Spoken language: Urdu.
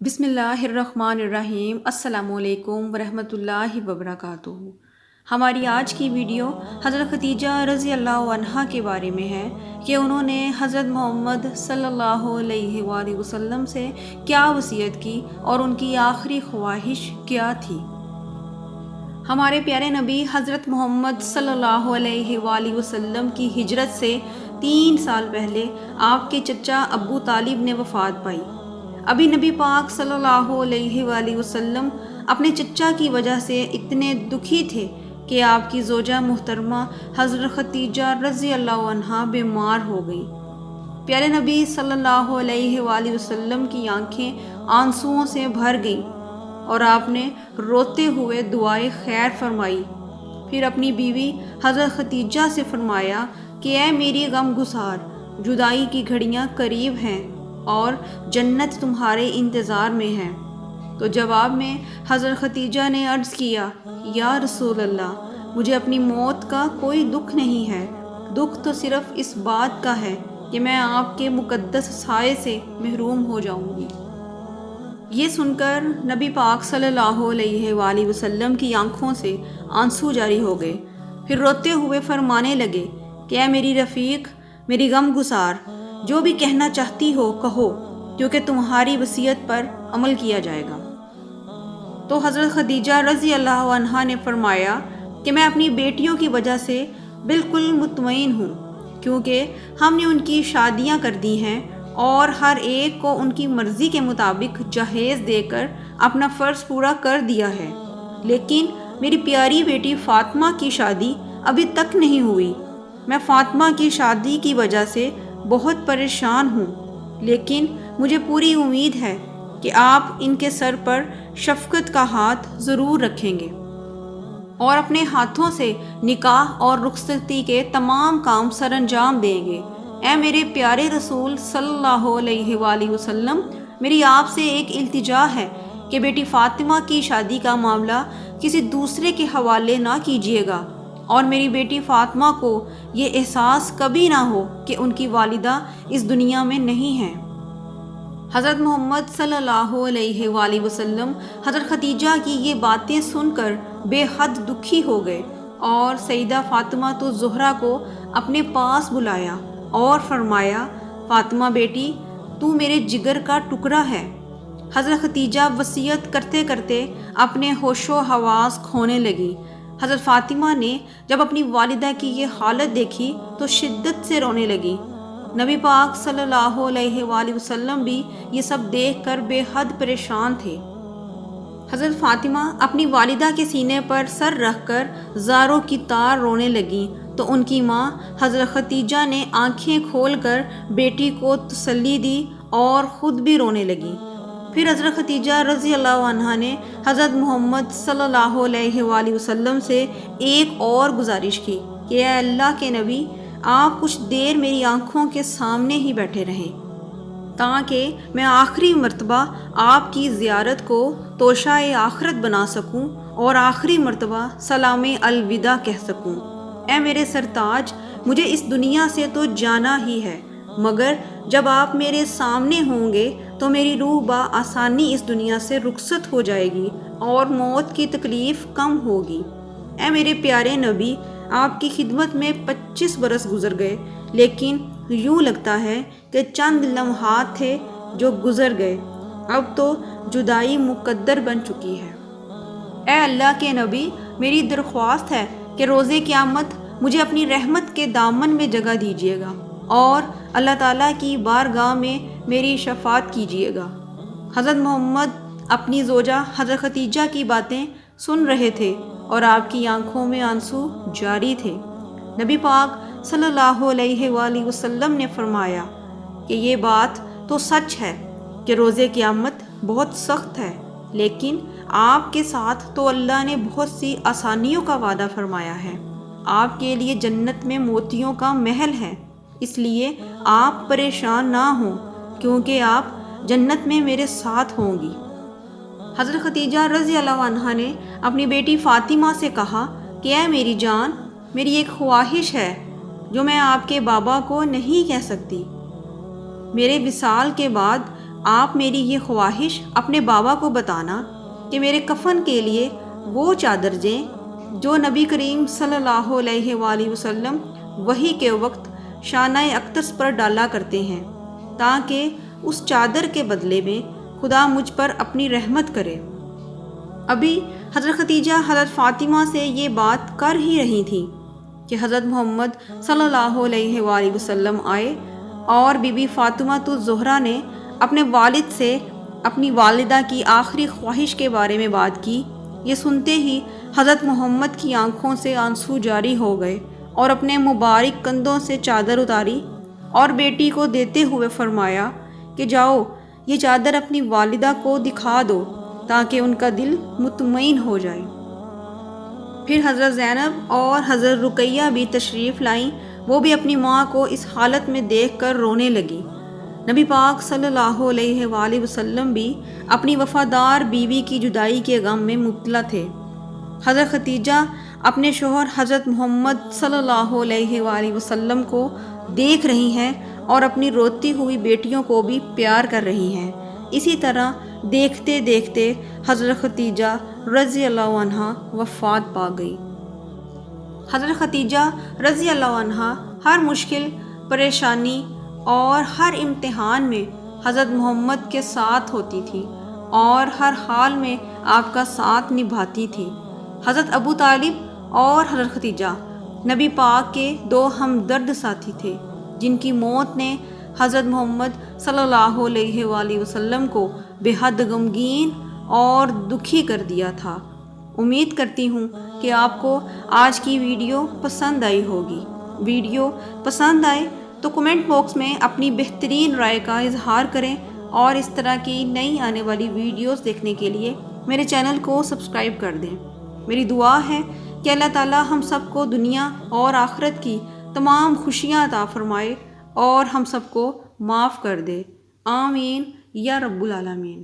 بسم اللہ الرحمن الرحیم۔ السلام علیکم ورحمۃ اللہ وبرکاتہ۔ ہماری آج کی ویڈیو حضرت خدیجہ رضی اللہ عنہا کے بارے میں ہے کہ انہوں نے حضرت محمد صلی اللہ علیہ وآلہ وسلم سے کیا وصیت کی اور ان کی آخری خواہش کیا تھی۔ ہمارے پیارے نبی حضرت محمد صلی اللہ علیہ وآلہ وسلم کی ہجرت سے 3 سال پہلے آپ کے چچا ابو طالب نے وفات پائی۔ ابھی نبی پاک صلی اللہ علیہ وآلہ وسلم اپنے چچا کی وجہ سے اتنے دکھی تھے کہ آپ کی زوجہ محترمہ حضرت خدیجہ رضی اللہ عنہا بیمار ہو گئی۔ پیارے نبی صلی اللہ علیہ وآلہ وسلم کی آنکھیں آنسوؤں سے بھر گئیں اور آپ نے روتے ہوئے دعائے خیر فرمائی۔ پھر اپنی بیوی حضرت خدیجہ سے فرمایا کہ اے میری غم گسار، جدائی کی گھڑیاں قریب ہیں اور جنت تمہارے انتظار میں ہے۔ تو جواب میں حضرت خدیجہ نے عرض کیا، یا رسول اللہ، مجھے اپنی موت کا کوئی دکھ نہیں ہے، دکھ تو صرف اس بات کا ہے کہ میں آپ کے مقدس سائے سے محروم ہو جاؤں گی۔ یہ سن کر نبی پاک صلی اللہ علیہ وآلہ وسلم کی آنکھوں سے آنسو جاری ہو گئے۔ پھر روتے ہوئے فرمانے لگے کہ اے میری رفیق، میری غم گسار، جو بھی کہنا چاہتی ہو کہو، کیونکہ تمہاری وصیت پر عمل کیا جائے گا۔ تو حضرت خدیجہ رضی اللہ عنہا نے فرمایا کہ میں اپنی بیٹیوں کی وجہ سے بالکل مطمئن ہوں، کیونکہ ہم نے ان کی شادیاں کر دی ہیں اور ہر ایک کو ان کی مرضی کے مطابق جہیز دے کر اپنا فرض پورا کر دیا ہے، لیکن میری پیاری بیٹی فاطمہ کی شادی ابھی تک نہیں ہوئی۔ میں فاطمہ کی شادی کی وجہ سے بہت پریشان ہوں، لیکن مجھے پوری امید ہے کہ آپ ان کے سر پر شفقت کا ہاتھ ضرور رکھیں گے اور اپنے ہاتھوں سے نکاح اور رخصتی کے تمام کام سر انجام دیں گے۔ اے میرے پیارے رسول صلی اللہ علیہ وآلہ وسلم، میری آپ سے ایک التجا ہے کہ بیٹی فاطمہ کی شادی کا معاملہ کسی دوسرے کے حوالے نہ کیجیے گا اور میری بیٹی فاطمہ کو یہ احساس کبھی نہ ہو کہ ان کی والدہ اس دنیا میں نہیں ہیں۔ حضرت محمد صلی اللہ علیہ وآلہ وسلم حضرت خدیجہ کی یہ باتیں سن کر بے حد دکھی ہو گئے اور سیدہ فاطمہ الزہرا کو اپنے پاس بلایا اور فرمایا، فاطمہ بیٹی، تو میرے جگر کا ٹکڑا ہے۔ حضرت خدیجہ وصیت کرتے کرتے اپنے ہوش و حواس کھونے لگی۔ حضرت فاطمہ نے جب اپنی والدہ کی یہ حالت دیکھی تو شدت سے رونے لگی۔ نبی پاک صلی اللہ علیہ وآلہ وسلم بھی یہ سب دیکھ کر بے حد پریشان تھے۔ حضرت فاطمہ اپنی والدہ کے سینے پر سر رکھ کر زاروں کی طرح رونے لگیں تو ان کی ماں حضرت خدیجہ نے آنکھیں کھول کر بیٹی کو تسلی دی اور خود بھی رونے لگیں۔ پھر حضرت خدیجہ رضی اللہ عنہا نے حضرت محمد صلی اللہ علیہ وآلہ وسلم سے ایک اور گزارش کی کہ اے اللہ کے نبی، آپ کچھ دیر میری آنکھوں کے سامنے ہی بیٹھے رہیں تاکہ میں آخری مرتبہ آپ کی زیارت کو توشہ آخرت بنا سکوں اور آخری مرتبہ سلام الوداع کہہ سکوں۔ اے میرے سرتاج، مجھے اس دنیا سے تو جانا ہی ہے، مگر جب آپ میرے سامنے ہوں گے تو میری روح بآسانی اس دنیا سے رخصت ہو جائے گی اور موت کی تکلیف کم ہوگی۔ اے میرے پیارے نبی، آپ کی خدمت میں 25 برس گزر گئے، لیکن یوں لگتا ہے کہ چند لمحات تھے جو گزر گئے، اب تو جدائی مقدر بن چکی ہے۔ اے اللہ کے نبی، میری درخواست ہے کہ روز قیامت مجھے اپنی رحمت کے دامن میں جگہ دیجیے گا اور اللہ تعالیٰ کی بارگاہ میں میری شفاعت کیجیے گا۔ حضرت محمد اپنی زوجہ حضرت خدیجہ کی باتیں سن رہے تھے اور آپ کی آنکھوں میں آنسو جاری تھے۔ نبی پاک صلی اللہ علیہ وآلہ وسلم نے فرمایا کہ یہ بات تو سچ ہے کہ روز قیامت بہت سخت ہے، لیکن آپ کے ساتھ تو اللہ نے بہت سی آسانیوں کا وعدہ فرمایا ہے۔ آپ کے لیے جنت میں موتیوں کا محل ہے، اس لیے آپ پریشان نہ ہوں، کیونکہ آپ جنت میں میرے ساتھ ہوں گی۔ حضرت خدیجہ رضی اللہ عنہا نے اپنی بیٹی فاطمہ سے کہا کہ اے میری جان، میری ایک خواہش ہے جو میں آپ کے بابا کو نہیں کہہ سکتی۔ میرے وصال کے بعد آپ میری یہ خواہش اپنے بابا کو بتانا کہ میرے کفن کے لیے وہ چادر دیں جو نبی کریم صلی اللہ علیہ وآلہ وسلم وحی کے وقت شانہ اقدس پر ڈالا کرتے ہیں، تاکہ اس چادر کے بدلے میں خدا مجھ پر اپنی رحمت کرے۔ ابھی حضرت ختیجہ حضرت فاطمہ سے یہ بات کر ہی رہی تھی کہ حضرت محمد صلی اللہ علیہ وآلہ وسلم آئے، اور بی بی فاطمہ الزہرا نے اپنے والد سے اپنی والدہ کی آخری خواہش کے بارے میں بات کی۔ یہ سنتے ہی حضرت محمد کی آنکھوں سے آنسو جاری ہو گئے اور اپنے مبارک کندھوں سے چادر اتاری اور بیٹی کو دیتے ہوئے فرمایا کہ جاؤ، یہ چادر اپنی والدہ کو دکھا دو تاکہ ان کا دل مطمئن ہو جائے۔ پھر حضرت زینب اور حضرت رقیہ بھی تشریف لائیں، وہ بھی اپنی ماں کو اس حالت میں دیکھ کر رونے لگی۔ نبی پاک صلی اللہ علیہ وآلہ وسلم بھی اپنی وفادار بیوی کی جدائی کے غم میں مبتلا تھے۔ حضرت ختیجہ اپنے شوہر حضرت محمد صلی اللہ علیہ وآلہ وسلم کو دیکھ رہی ہیں اور اپنی روتی ہوئی بیٹیوں کو بھی پیار کر رہی ہیں۔ اسی طرح دیکھتے دیکھتے حضرت ختیجہ رضی اللہ عنہا وفات پا گئی۔ حضرت ختیجہ رضی اللہ عنہا ہر مشکل، پریشانی اور ہر امتحان میں حضرت محمد کے ساتھ ہوتی تھی اور ہر حال میں آپ کا ساتھ نبھاتی تھی۔ حضرت ابو طالب اور حضرت ختیجہ نبی پاک کے دو ہمدرد ساتھی تھے، جن کی موت نے حضرت محمد صلی اللہ علیہ وآلہ وسلم کو بے حد غمگین اور دکھی کر دیا تھا۔ امید کرتی ہوں کہ آپ کو آج کی ویڈیو پسند آئی ہوگی۔ ویڈیو پسند آئے تو کمنٹ باکس میں اپنی بہترین رائے کا اظہار کریں، اور اس طرح کی نئی آنے والی ویڈیوز دیکھنے کے لیے میرے چینل کو سبسکرائب کر دیں۔ میری دعا ہے کہ اللہ تعالی ہم سب کو دنیا اور آخرت کی تمام خوشیاں عطا فرمائے اور ہم سب کو معاف کر دے۔ آمین یا رب العالمین۔